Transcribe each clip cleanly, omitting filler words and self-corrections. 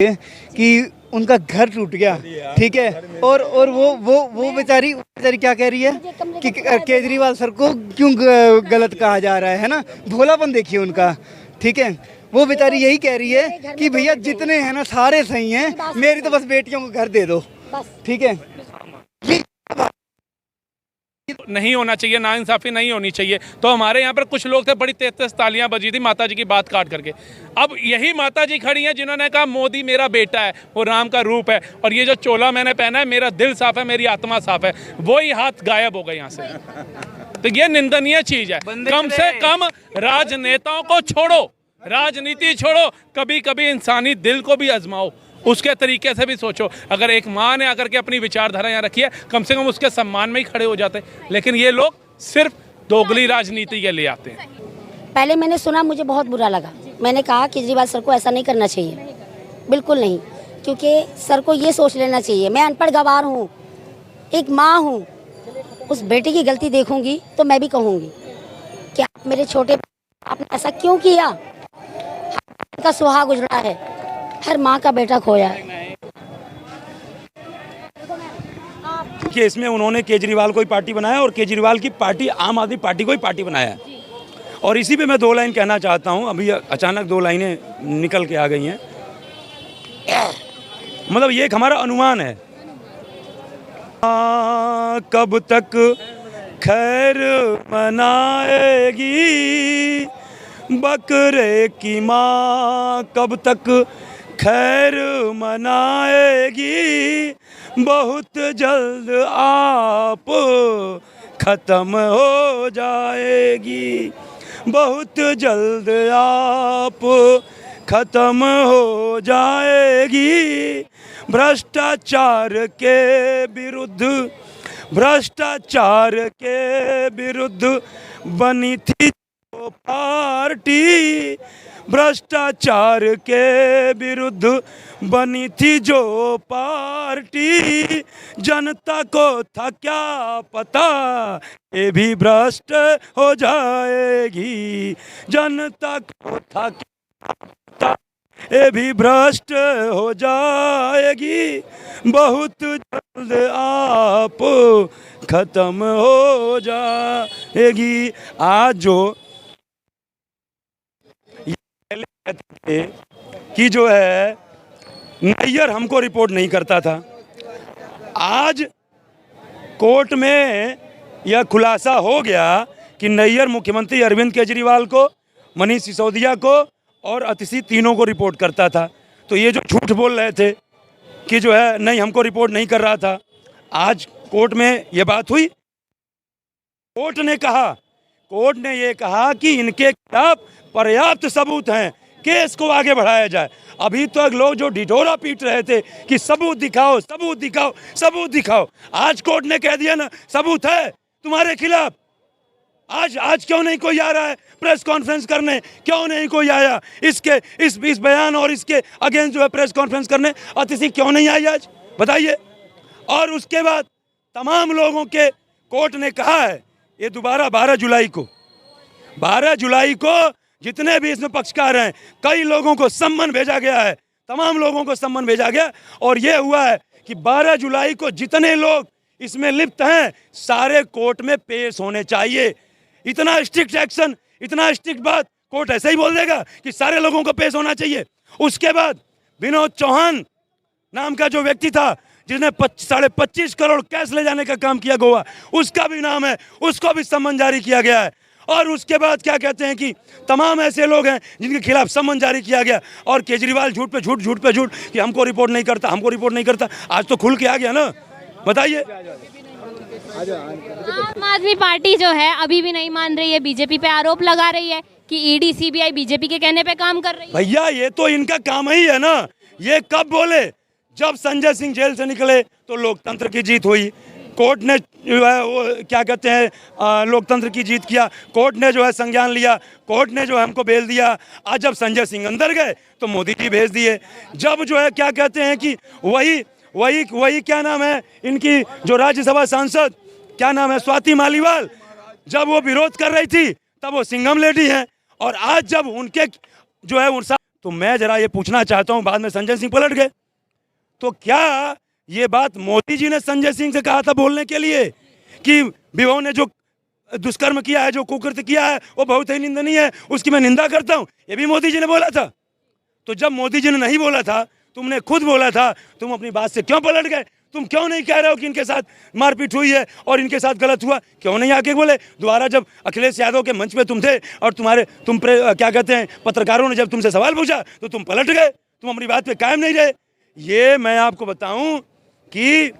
कि उनका घर टूट गया, ठीक है। और वो बेचारी क्या कह रही है कि केजरीवाल सर को क्यों गलत कहा जा रहा है ना। भोलापन देखिए उनका, ठीक है। वो बेचारी यही कह रही है कि भैया जितने हैं ना सारे सही हैं, मेरी तो बस बेटियों को घर दे दो, ठीक है। नहीं होना चाहिए, नाइंसाफी नहीं होनी चाहिए। तो हमारे यहाँ पर कुछ लोग थे, बड़ी तेज तालियां बजी थी माता जी की बात काट करके। अब यही माता जी खड़ी हैं जिन्होंने कहा मोदी मेरा बेटा है, वो राम का रूप है, और ये जो चोला मैंने पहना है मेरा दिल साफ है, मेरी आत्मा साफ है, वही हाथ गायब हो गए यहाँ से। तो ये निंदनीय चीज है। कम से कम राजनेताओं को छोड़ो, राजनीति छोड़ो, कभी कभी इंसानी दिल को भी आजमाओ, उसके तरीके से भी सोचो। अगर एक माँ ने आकर के अपनी विचारधारा यहाँ रखी है, कम से कम उसके सम्मान में ही खड़े हो जाते। लेकिन ये लोग सिर्फ दोगली राजनीति के लिए आते हैं। पहले मैंने सुना, मुझे बहुत बुरा लगा। मैंने कहा केजरीवाल सर को ऐसा नहीं करना चाहिए, बिल्कुल नहीं, क्योंकि सर को ये सोच लेना चाहिए मैं अनपढ़ गवार हूँ, एक माँ हूँ, उस बेटे की गलती देखूंगी तो मैं भी कहूँगी कि आप मेरे छोटे, आपने ऐसा क्यों किया। का सुहाग उजड़ा है, हर माँ का बेटा खोया है। कि इसमें उन्होंने केजरीवाल को ही पार्टी बनाया और केजरीवाल की पार्टी आम आदमी पार्टी को ही पार्टी बनाया है। और इसी पे मैं दो लाइन कहना चाहता हूँ। अभी अचानक दो लाइनें निकल के आ गई हैं, मतलब ये एक हमारा अनुमान है। कब तक खैर मनाएगी बकरे की माँ, कब तक खैर मनाएगी, बहुत जल्द आप खत्म हो जाएगी, बहुत जल्द आप खत्म हो जाएगी। भ्रष्टाचार के विरुद्ध, भ्रष्टाचार के विरुद्ध बनी थी पार्टी, भ्रष्टाचार के विरुद्ध बनी थी जो पार्टी, जनता को था क्या पता ये भी भ्रष्ट हो जाएगी, जनता को था क्या पता ये भी भ्रष्ट हो जाएगी, बहुत जल्द आप खत्म हो जाएगी। आज जो कि जो है नैयर हमको रिपोर्ट नहीं करता था, आज कोर्ट में यह खुलासा हो गया कि नैयर मुख्यमंत्री अरविंद केजरीवाल को, मनीष सिसोदिया को और अतिशी तीनों को रिपोर्ट करता था। तो ये जो झूठ बोल रहे थे कि जो है नहीं हमको रिपोर्ट नहीं कर रहा था, आज कोर्ट में ये बात हुई। कोर्ट ने ये कहा कि इनके खिलाफ पर्याप्त सबूत हैं, केस को आगे बढ़ाया जाए। अभी तक लोग जो ढिढोरा पीट रहे थे कि सबूत दिखाओ, सबूत दिखाओ, सबूत दिखाओ, आज कोर्ट ने कह दिया ना सबूत है तुम्हारे खिलाफ। आज क्यों नहीं कोई आ रहा है प्रेस कॉन्फ्रेंस करने, क्यों नहीं कोई आया इसके इस बयान और इसके अगेंस्ट जो है प्रेस कॉन्फ्रेंस करने, अतिशी क्यों नहीं आई आज बताइए। और उसके बाद तमाम लोगों के कोर्ट ने कहा है ये दोबारा 12 जुलाई को जितने भी इसमें पक्षकार हैं, कई लोगों को सम्मन भेजा गया है, तमाम लोगों को सम्मन भेजा गया, और ये हुआ है कि 12 जुलाई को जितने लोग इसमें लिप्त हैं सारे कोर्ट में पेश होने चाहिए। इतना स्ट्रिक्ट एक्शन, इतना स्ट्रिक्ट बात कोर्ट ऐसे ही बोल देगा कि सारे लोगों को पेश होना चाहिए। उसके बाद विनोद चौहान नाम का जो व्यक्ति था जिसने 25.5 करोड़ कैश ले जाने का काम किया गोवा, उसका भी नाम है, उसको भी सम्मन जारी किया गया है। और उसके बाद क्या कहते हैं कि तमाम ऐसे लोग हैं जिनके खिलाफ सम्मन जारी किया गया, और केजरीवाल झूठ पे झूठ, झूठ पे झूठ कि हमको रिपोर्ट नहीं करता, हमको रिपोर्ट नहीं करता। आज तो खुल के आ गया ना, बताइए। आम आदमी पार्टी जो है अभी भी नहीं मान रही है, बीजेपी पे आरोप लगा रही है कि ईडी सीबीआई बीजेपी के कहने पे काम कर रही है। भैया ये तो इनका काम ही है ना। ये कब बोले? जब संजय सिंह जेल से निकले तो लोकतंत्र की जीत हुई, कोर्ट ने जो है वो क्या कहते हैं लोकतंत्र की जीत किया, कोर्ट ने जो है संज्ञान लिया, कोर्ट ने जो है हमको बेल दिया। आज जब संजय सिंह अंदर गए तो मोदी जी भेज दिए। जब जो है क्या कहते हैं कि वही क्या नाम है इनकी जो राज्यसभा सांसद, क्या नाम है, स्वाति मालीवाल, जब वो विरोध कर रही थी तब वो सिंघम लेडी हैं, और आज जब उनके जो है तो मैं जरा ये पूछना चाहता हूँ, बाद में संजय सिंह पलट गए, तो क्या ये बात मोदी जी ने संजय सिंह से कहा था बोलने के लिए कि विभव ने जो दुष्कर्म किया है, जो कुकृत्य किया है, वो बहुत ही निंदनीय है, उसकी मैं निंदा करता हूँ, ये भी मोदी जी ने बोला था। तो जब मोदी जी ने नहीं बोला था, तुमने खुद बोला था, तुम अपनी बात से क्यों पलट गए? तुम क्यों नहीं कह रहे हो कि इनके साथ मारपीट हुई है और इनके साथ गलत हुआ? क्यों नहीं आके बोले? दोबारा जब अखिलेश यादव के मंच पे तुम थे और क्या कहते हैं, पत्रकारों ने जब तुमसे सवाल पूछा तो तुम पलट गए, तुम अपनी बात पे कायम नहीं रहे। ये मैं आपको बताऊं कि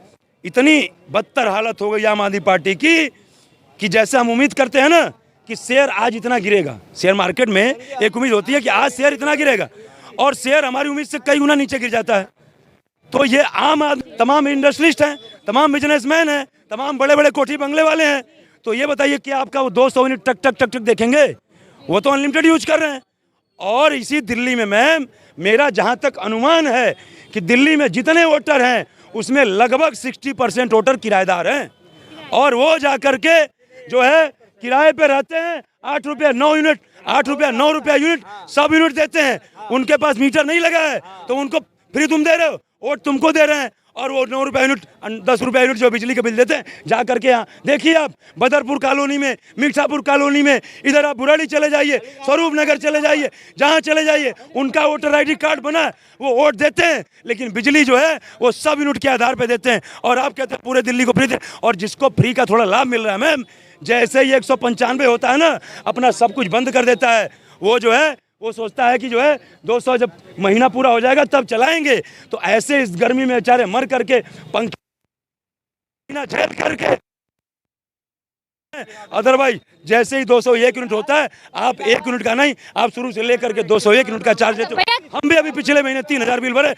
इतनी बदतर हालत हो गई आम आदमी पार्टी की कि जैसे हम उम्मीद करते हैं ना कि शेयर आज इतना गिरेगा, शेयर मार्केट में एक उम्मीद होती है कि आज शेयर इतना गिरेगा, और शेयर हमारी उम्मीद से कई गुना नीचे गिर जाता है। तो ये आम आदमी, तमाम इंडस्ट्रियलिस्ट हैं, तमाम बिजनेसमैन हैं, तमाम बड़े बड़े कोठी बंगले वाले हैं, तो ये बताइए कि आपका वो 200 यूनिट टक टक टक टक देखेंगे? वो तो अनलिमिटेड यूज कर रहे हैं। और इसी दिल्ली में मैम, मेरा जहाँ तक अनुमान है कि दिल्ली में जितने वोटर हैं उसमें लगभग 60% वोटर किराएदार हैं, और वो जा करके जो है किराए पे रहते हैं। 8 रुपया 9 यूनिट, 8 रुपया 9 रुपया यूनिट सब यूनिट देते हैं। उनके पास मीटर नहीं लगा है तो उनको फ्री तुम दे रहे हो, वोट तुमको दे रहे हैं, और वो 9 रुपया यूनिट 10 रुपया यूनिट जो बिजली का बिल देते हैं, जा करके यहाँ देखिए आप बदरपुर कॉलोनी में, मीठापुर कॉलोनी में, इधर आप बुराड़ी चले जाइए, स्वरूप नगर चले जाइए, जहाँ चले जाइए उनका वोटर ID कार्ड बना है, वो वोट देते हैं, लेकिन बिजली जो है वो सब यूनिट के आधार पर देते हैं। और आप कहते हैं पूरे दिल्ली को फ्री दे, और जिसको फ्री का थोड़ा लाभ मिल रहा है मैम, जैसे ही 195 होता है ना, अपना सब कुछ बंद कर देता है। वो जो है वो सोचता है कि जो है 200 जब महीना पूरा हो जाएगा तब चलाएंगे। तो ऐसे इस गर्मी में बेचारे मर करके, पंखा झेल करके, अदरवाइज जैसे ही 201 यूनिट होता है, आप 1 यूनिट का नहीं, आप शुरू से लेकर के 201 यूनिट का चार्ज देते हो। हम भी अभी पिछले महीने 3000 बिल भरे।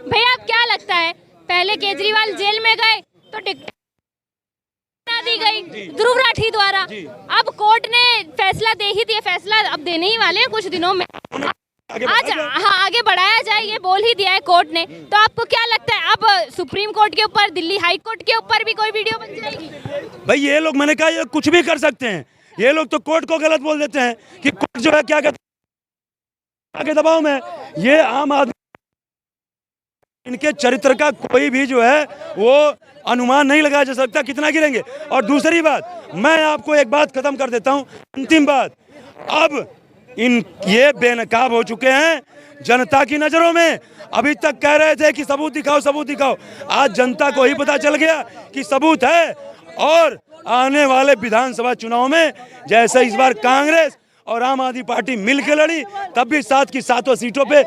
भैया आप क्या लगता है, पहले केजरीवाल जेल में गए तो टिकट दी गई ध्रुव राठी द्वारा, अब कोर्ट ने फैसला दे ही दिया, फैसला अब देने ही वाले हैं कुछ दिनों में, आज हाँ आगे बढ़ाया जाए ये बोल ही दिया है कोर्ट ने। तो आपको क्या लगता है अब सुप्रीम कोर्ट के ऊपर, दिल्ली हाई कोर्ट के ऊपर भी कोई वीडियो बन जाएगी? भाई ये लोग, मैंने कहा ये कुछ भी कर सकते हैं, ये लोग तो कोर्ट को गलत बोल देते हैं कि कोर्ट जो है क्या कहते हैं दबाव में। ये आम आदमी, इनके चरित्र का कोई भी जो है वो अनुमान नहीं लगाया जा सकता कितना गिरेंगे। और दूसरी बात, मैं आपको एक बात खत्म कर देता हूं, अंतिम बात, अब ये बेनकाब हो चुके हैं जनता की नजरों में। अभी तक कह रहे थे कि सबूत दिखाओ, सबूत दिखाओ, आज जनता को ही पता चल गया कि सबूत है। और आने वाले विधानसभा चुनाव में जैसे इस बार कांग्रेस और आम आदमी पार्टी मिलकर लड़ी, तब भी 7 की 7 सीटों पे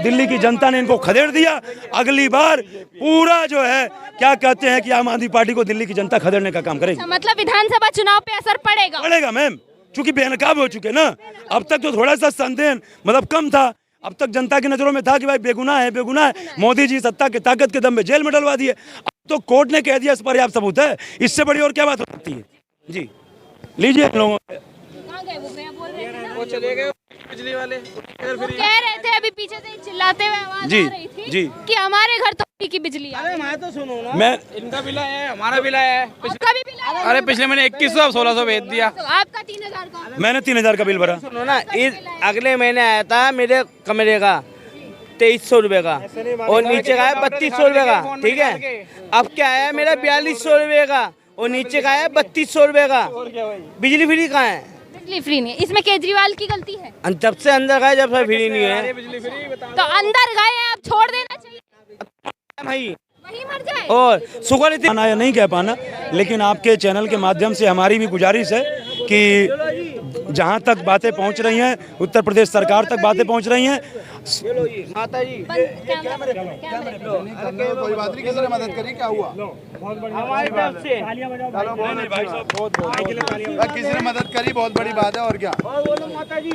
दिल्ली की जनता ने इनको खदेड़ दिया। अगली बार पूरा जो है क्या कहते हैं कि आम आदमी पार्टी को दिल्ली की जनता खदेड़ने का काम करेगी। मतलब विधानसभा चुनाव पे असर पड़ेगा मैम, चूंकि बेनकाब हो चुके ना। अब तक तो थोड़ा सा संदेह मतलब कम था, अब तक जनता की नजरों में था कि भाई बेगुनाह है, बेगुनाह है, मोदी जी सत्ता के ताकत के दम में जेल में डलवा दिए। अब तो कोर्ट ने कह दिया इस पर्याप्त सबूत है, इससे बड़ी और क्या बात हो सकती है? जी लीजिए लोगों, वो चले गए बिजली वाले, वो कह रहे थे अभी पीछे से ही चिल्लाते हुए आवाज आ रही थी कि हमारे घर तो की बिजली है। अरे मैं तो सुनो ना, मैं इनका बिल आया है, हमारा बिल आया है, आपका भी बिल आया? अरे पिछले महीने 2100 अब 1600 भेज दिया। तो आपका 3000 का? मैंने 3000 का बिल भरा। सुनो ना, अगले महीने आया था मेरे कमरे का 2300 रुपए का, और नीचे का है 3200 रुपए का, ठीक है। अब क्या आया मेरा 4200 रुपए का, और नीचे का है 3200 रुपए का। बिजली फ्री कहाँ है? बिजली फ्री नहीं, इसमें केजरीवाल की गलती है। जब से अंदर गए जब से फ्री नहीं है। तो अंदर गए हैं, अब छोड़ देना चाहिए, भाई वही मर जाए। और शुगर पाना या नहीं कह पाना, लेकिन आपके चैनल के माध्यम से हमारी भी गुजारिश है कि जहां तक बातें पहुंच रही हैं, उत्तर प्रदेश सरकार तक बातें पहुंच रही हैं। माता जी कोई बात नहीं, किसी ने मदद करी, क्या हुआ? हमारी तरफ से किसी ने मदद करी, बहुत बड़ी बात है। और क्या? माता जी